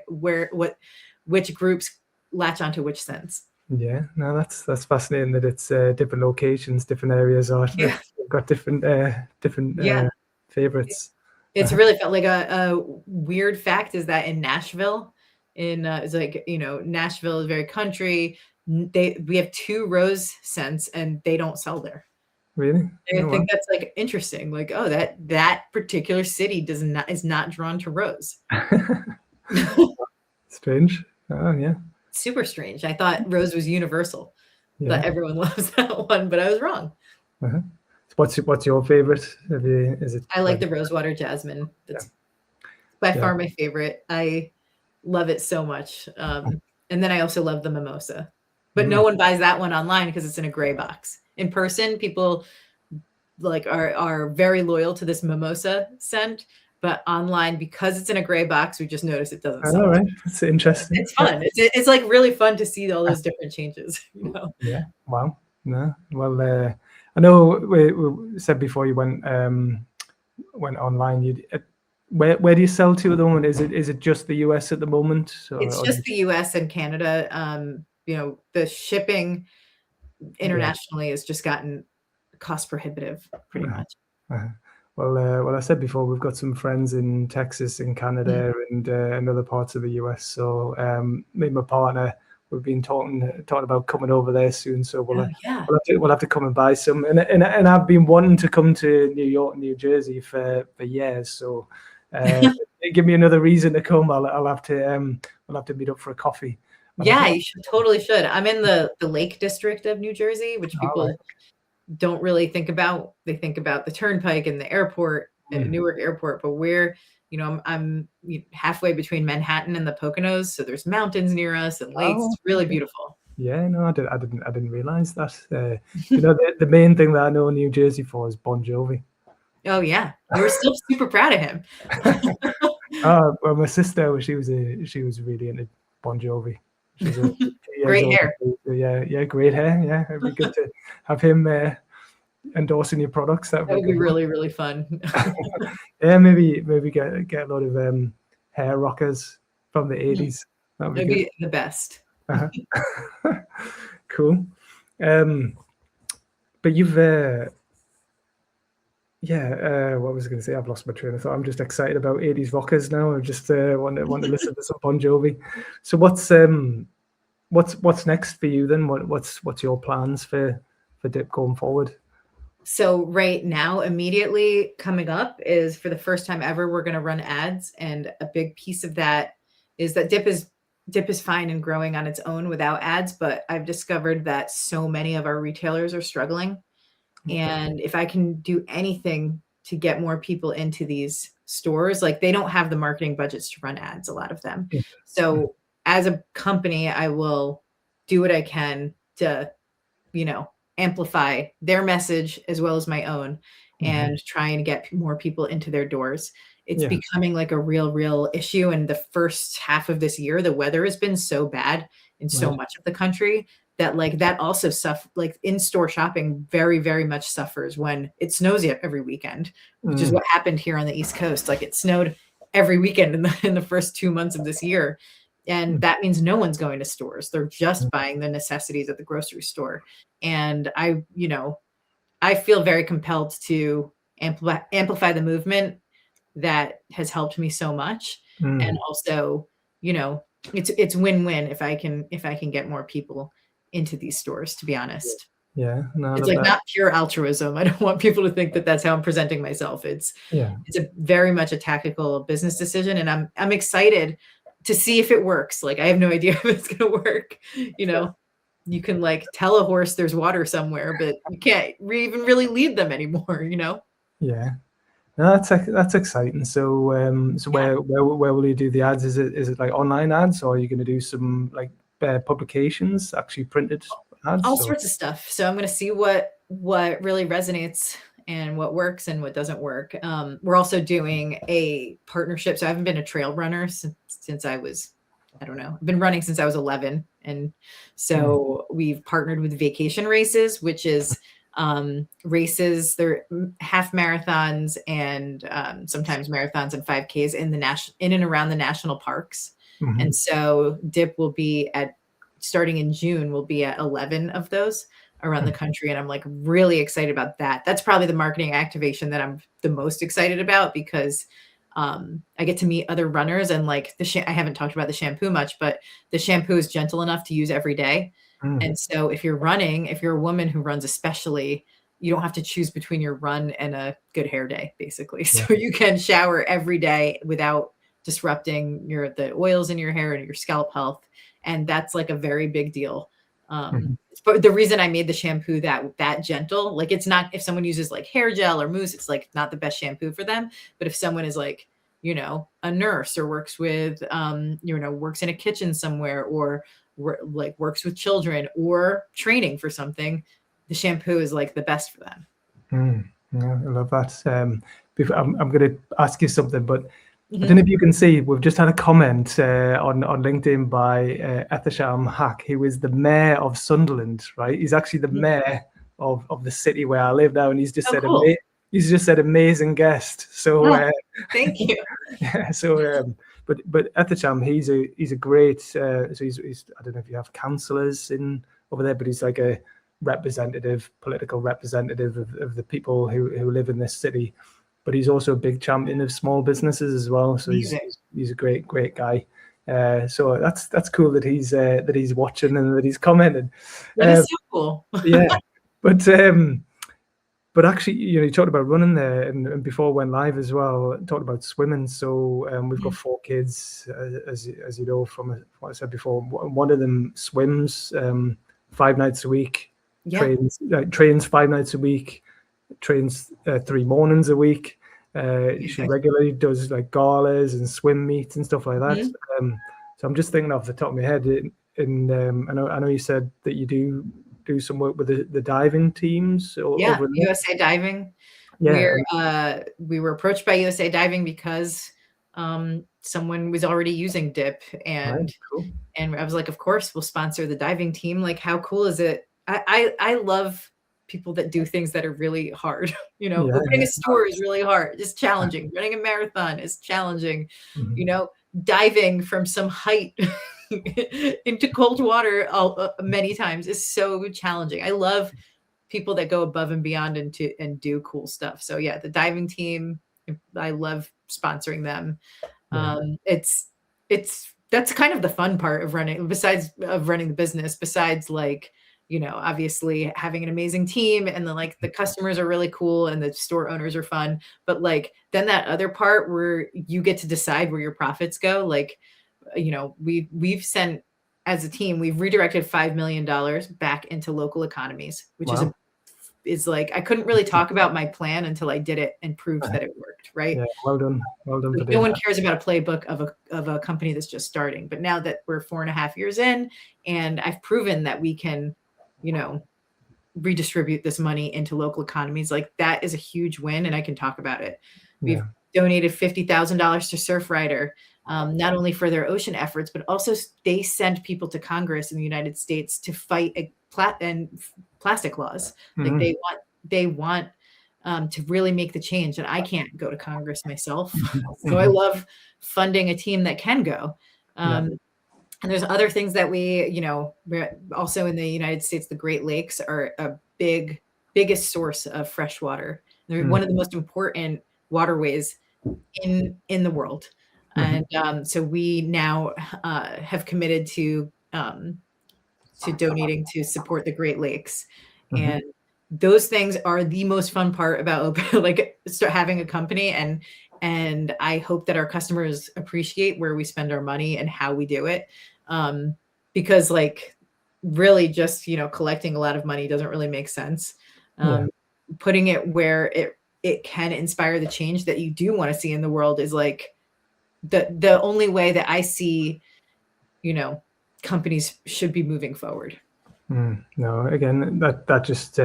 which groups latch onto which scents. Yeah. No, that's fascinating that it's different locations, different areas are Yeah. got different Yeah. favorites. It's really felt like a weird fact is that in Nashville, it's like, Nashville is very country. We have 2 rose scents and they don't sell there. Really? I Oh, wow. think that's, like, interesting, like, oh, that particular city is not drawn to rose. Strange. Oh, yeah. Super strange. I thought rose was universal, that Yeah. everyone loves that one, but I was wrong. Uh-huh. What's your favorite? Is it I like like the rosewater jasmine. yeah, That's by yeah. far my favorite. I love it so much. And then I also love the mimosa, but Mm. no one buys that one online because it's in a gray box. In person, people like are very loyal to this mimosa scent, but online because it's in a gray box, we just notice it doesn't All sell as right. much. It's interesting. It's fun. It's like really fun to see all those different changes, Yeah. Wow. No. Well, I know we said before you went online. You where do you sell to at the moment? Is it just the US at the moment, It's or do just you, the US and Canada. The shipping yeah. internationally has just gotten cost prohibitive pretty much. Uh-huh. Well, I said before, we've got some friends in Texas, in Mhm. Canada, and other parts of the US. So me and my partner, we've been talking about coming over there soon. So Oh, yeah. we'll have to come and buy some. And I've been wanting to come to New York, New Jersey for years. So give me another reason to come. We'll have to meet up for a coffee. And I Yeah, think, you totally should. I'm in the Lake District of New Jersey, which all right. people don't really think about. They think about the turnpike and the airport, Mm. Newark Airport, but I'm halfway between Manhattan and the Poconos, so there's mountains near us and lakes. Oh, It's really okay. beautiful. Yeah, no, I didn't realize that. The main thing that I know New Jersey for is Bon Jovi. Oh, yeah. You're still super proud of him. Well, my sister, she was really into Bon Jovi. She's only 2 years Great old. hair. So yeah, yeah, great hair. Yeah, it'd be good to have him endorsing your products. That would That be a would be good one. really, really fun. Yeah, maybe get a lot of hair rockers from the Mhm. 80s. That would be It'd good. be the best. Uh-huh. Cool. Um, but yeah, what was I going to say? I've lost my train of thought. I'm just excited about 80s rockers now. I just want to listen to some Bon Jovi. So what's next for you then? What's your plans for Dip going forward? So right now, immediately coming up is for the first time ever, we're going to run ads, and a big piece of that is that Dip is fine and growing on its own without ads, but I've discovered that so many of our retailers are struggling, Okay. and if I can do anything to get more people into these stores, like they don't have the marketing budgets to run ads, a lot of them. Mm, mm, So as a company, I will do what I can to amplify their message as well as my own mhm. and try and get more people into their doors. It's Yeah. becoming like a real issue. And the first half of this year, the weather has been so bad in so Right. much of the country that like that also like in-store shopping very, very much suffers when it snows every weekend, which is Mm, what happened here on the East Coast. Like it snowed every weekend in the first 2 months of this year. And mm, that means no one's going to stores. They're mm. just buying the necessities at the grocery store. And I feel very compelled to amplify the movement that has helped me so much. And Mm. also, you know, it's win-win if I can get more people into these stores, to be honest. Yeah. No, I It's love like that. not pure altruism. I don't want people to think that that's how I'm presenting myself. Yeah. It's a very much a tactical business decision, and I'm excited to see if it works. Like I have no idea if it's going to work, you know. You can like tell a horse there's water somewhere, but you can't even really lead them anymore. Yeah. No, that's exciting. So Yeah. where will you do the ads? Is it like online ads, or are you going to do some like publications, actually printed All ads? Or sorts of stuff. So I'm going to see what really resonates and what works and what doesn't work. We're also doing a partnership. So I haven't been a trail runner since I was, I don't know, I've been running since I was 11. And so we've partnered with Vacation Races, which is races. They're half marathons and sometimes marathons and 5Ks in and around the national parks. And so DIP will be starting in June, we'll be at 11 of those around the country. And I'm like really excited about that. That's probably the marketing activation that I'm the most excited about, because I get to meet other runners, and like I haven't talked about the shampoo much, but the shampoo is gentle enough to use every day. And so if you're a woman who runs, especially, you don't have to choose between your run and a good hair day, basically. So you can shower every day without disrupting the oils in your hair and your scalp health. And that's like a very big deal. But the reason I made the shampoo that gentle, like it's not, if someone uses like hair gel or mousse, it's like not the best shampoo for them. But if someone is like, a nurse or works with, works in a kitchen somewhere, or like works with children or training for something, the shampoo is like the best for them. Yeah, I love that. I'm going to ask you something, but I don't know if you can see, we've just had a comment on LinkedIn by Ethersham Hack, who is the mayor of Sunderland, right? He's actually the mayor of the city where I live now, and he's just said amazing guest. So thank you. Yeah. So but Ethersham, he's a great. So he's I don't know if you have councillors in over there, but he's like a political representative of the people who live in this city. But he's also a big champion of small businesses as well. So he's a great guy. So that's cool that he's watching and that he's commenting. That is so cool. Yeah, but actually, you talked about running there, and before we went live as well, talked about swimming. So we've got 4 kids, as you know from what I said before. One of them swims 5 nights a week, trains 5 nights a week, trains 3 mornings a week. She regularly does like galas and swim meets and stuff like that. So I'm just thinking off the top of my head, I know you said that you do some work with the diving teams. Over USA Diving. We were approached by USA Diving because someone was already using DIP, and I was like, of course we'll sponsor the diving team. Like, how cool is it? I love people that do things that are really hard. Opening a store is really hard. It's challenging. Running a marathon is challenging. Diving from some height into cold water many times is so challenging. I love people that go above and beyond and do cool stuff. So yeah, the diving team, I love sponsoring them. That's kind of the fun part of running, besides running the business, besides like, obviously having an amazing team, and then like the customers are really cool and the store owners are fun. But like, then that other part where you get to decide where your profits go, like, we've sent, as a team, we've redirected $5 million back into local economies, which is like, I couldn't really talk about my plan until I did it and proved that it worked. Right. Yeah. Well done. Like, no one cares about a playbook of a company that's just starting. But now that we're 4.5 years in, and I've proven that we can, redistribute this money into local economies, like that is a huge win. And I can talk about it. We've donated $50,000 to Surfrider, not only for their ocean efforts, but also they send people to Congress in the United States to fight plastic laws. Like they want to really make the change. And I can't go to Congress myself. So I love funding a team that can go. And there's other things that we're also in the United States. The Great Lakes are a biggest source of fresh water. They're one of the most important waterways in the world. And so we now have committed to donating to support the Great Lakes. And those things are the most fun part about having a company. And I hope that our customers appreciate where we spend our money and how we do it. Because like really just, collecting a lot of money doesn't really make sense. Putting it where it can inspire the change that you do want to see in the world is like the only way that I see, companies should be moving forward. No, again, that just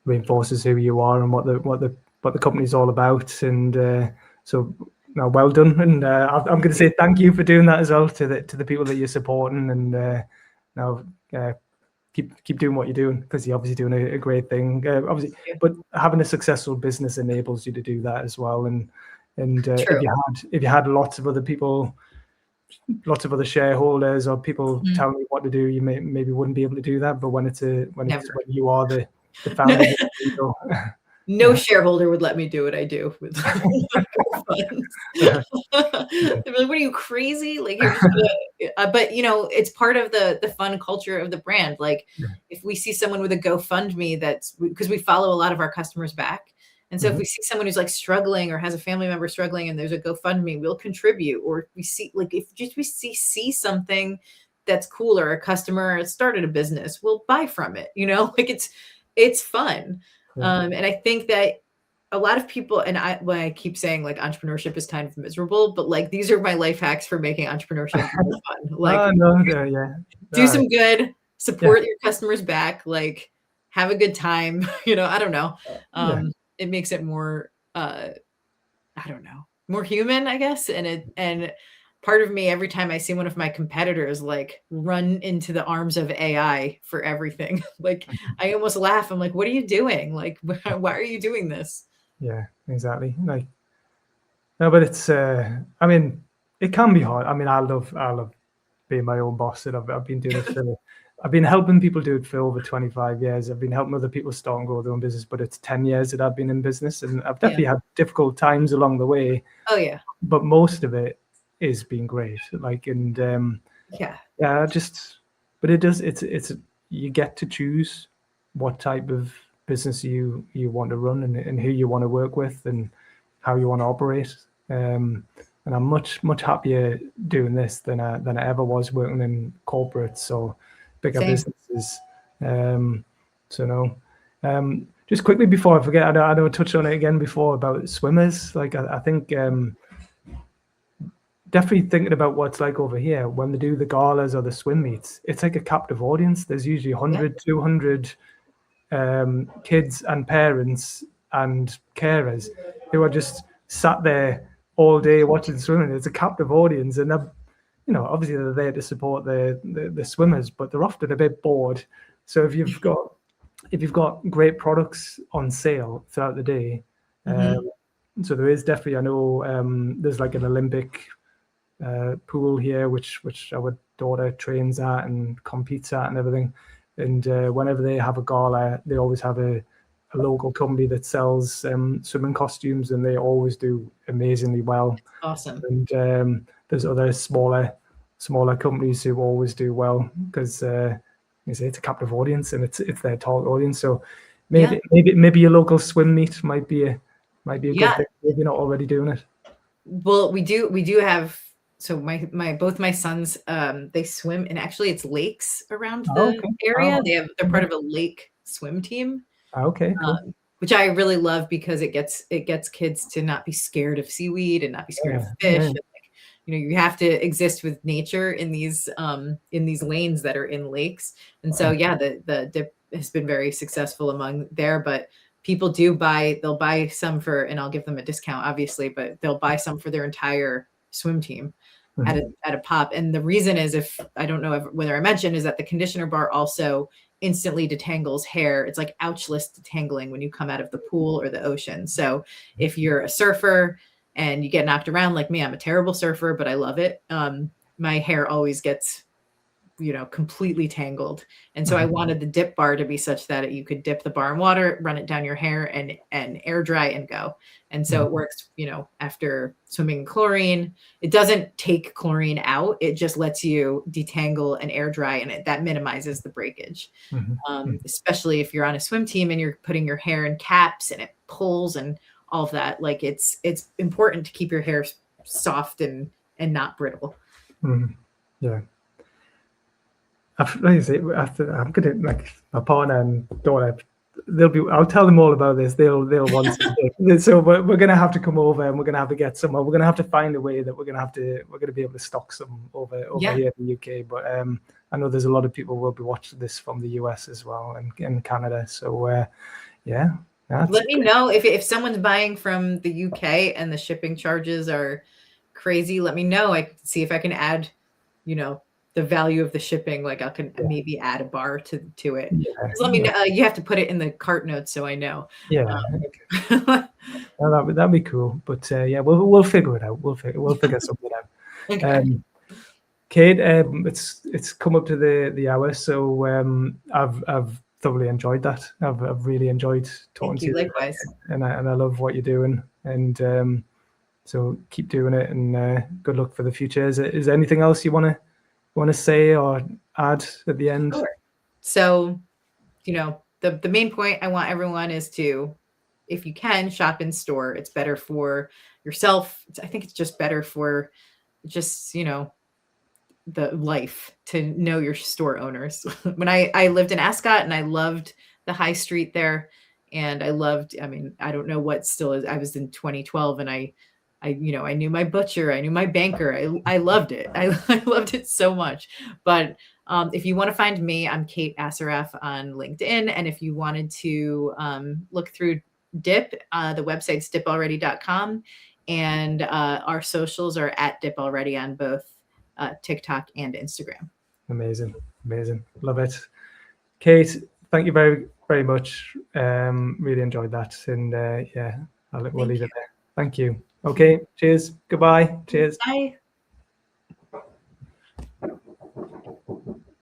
reinforces who you are and what the company's all about. And so, no, well done. And I'm going to say thank you for doing that as well to the people that you're supporting. And now keep doing what you're doing, because you're obviously doing a great thing. Obviously, but having a successful business enables you to do that as well. And if you had lots of other people, lots of other shareholders or people telling you what to do, you maybe wouldn't be able to do that. But when you are the founder, no shareholder would let me do what I do with funds. They're like, "What are you, crazy? Like, you're just gonna..." But it's part of the fun culture of the brand. Like, if we see someone with a GoFundMe, that's because we follow a lot of our customers back. And so if we see someone who's like struggling or has a family member struggling and there's a GoFundMe, we'll contribute. Or we see, like, if just we see something that's cool, or a customer started a business, we'll buy from it. Like, it's fun. And I think that a lot of people, and when I keep saying like entrepreneurship is kind of miserable, but like these are my life hacks for making entrepreneurship more fun. Like, do some good, support your customers back, like have a good time. I don't know. It makes it more, I don't know, more human, I guess. And part of me, every time I see one of my competitors like run into the arms of AI for everything, like I almost laugh. I'm like, what are you doing? Like, why are you doing this? Yeah, exactly. Like, no, but it's, I mean, it can be hard. I mean, I love being my own boss, and I've been doing it I've been helping people do it for over 25 years. I've been helping other people start and grow their own business, but it's 10 years that I've been in business, and I've definitely had difficult times along the way. Oh yeah. But most of it is been great. Like, and but it's you get to choose what type of business you want to run, and who you want to work with, and how you want to operate. And I'm much happier doing this than I ever was working in corporates or bigger businesses. Just quickly before I forget, I know I touched on it again before about swimmers. Like, I think definitely thinking about what it's like over here when they do the galas or the swim meets. It's like a captive audience. There's usually 100, 200 kids and parents and carers who are just sat there all day watching swimming. It's a captive audience, and obviously they're there to support the swimmers, but they're often a bit bored. So if you've got great products on sale throughout the day, so there is definitely, I know there's like an Olympic pool here, which our daughter trains at and competes at and everything. And whenever they have a gala, they always have a local company that sells swimming costumes, and they always do amazingly well. Awesome. And there's other smaller companies who always do well, because it's a captive audience, and it's their target audience. So maybe your local swim meet might be a good thing if you're not already doing it. Well, we do have. So both my sons, they swim, and actually it's lakes around the area. They're part of a lake swim team. Okay, cool. Which I really love, because it gets kids to not be scared of seaweed and not be scared of fish. And, you have to exist with nature in these lanes that are in lakes. And so the dip has been very successful among there, but people they'll buy some for, and I'll give them a discount obviously, but they'll buy some for their entire swim team at a pop. And the reason is, if I don't know whether I mentioned, is that the conditioner bar also instantly detangles hair. It's like ouchless detangling when you come out of the pool or the ocean. So if you're a surfer and you get knocked around like me, I'm a terrible surfer, but I love it. My hair always gets completely tangled. And so I wanted the dip bar to be such that you could dip the bar in water, run it down your hair, and air dry and go. And so it works, after swimming in chlorine. It doesn't take chlorine out. It just lets you detangle and air dry, and that minimizes the breakage. Especially if you're on a swim team and you're putting your hair in caps and it pulls and all of that. Like, it's important to keep your hair soft and not brittle. Yeah. I'm gonna, like, my partner and daughter they'll be. I'll tell them all about this. They'll want some. So we're going to have to come over, and we're going to have to get some. We're going to have to find a way that we're going to be able to stock some over here in the UK. But I know there's a lot of people will be watching this from the US as well, and Canada. So yeah. Let me know if someone's buying from the UK and the shipping charges are crazy. Let me know. I can see if I can add, the value of the shipping. Like I can maybe add a bar to it. Let me know. You have to put it in the cart notes so I know. Yeah. Well, that'd be cool. But yeah, we'll figure it out. We'll figure something out. Okay. Kate, it's come up to the hour, so I've thoroughly enjoyed that. I've really enjoyed talking to you. Likewise. And I love what you're doing, and so keep doing it, and good luck for the future. Is there anything else you want to say or add at the end? Sure. So, the main point I want everyone is to, if you can, shop in store. It's better for yourself. I think it's just better for just, the life to know your store owners. When I lived in Ascot and I loved the high street there, and I don't know what still is. I was in 2012 and I knew my butcher, I knew my banker. I loved it. I loved it so much. But if you want to find me, I'm Kate Assaraf on LinkedIn. And if you wanted to look through Dip, the website's dipalready.com, and our socials are at dipalready on both TikTok and Instagram. Amazing. Love it. Kate, thank you very, very much. Really enjoyed that. And yeah, we'll leave it there. Thank you. Okay. Cheers. Goodbye. Cheers. Bye.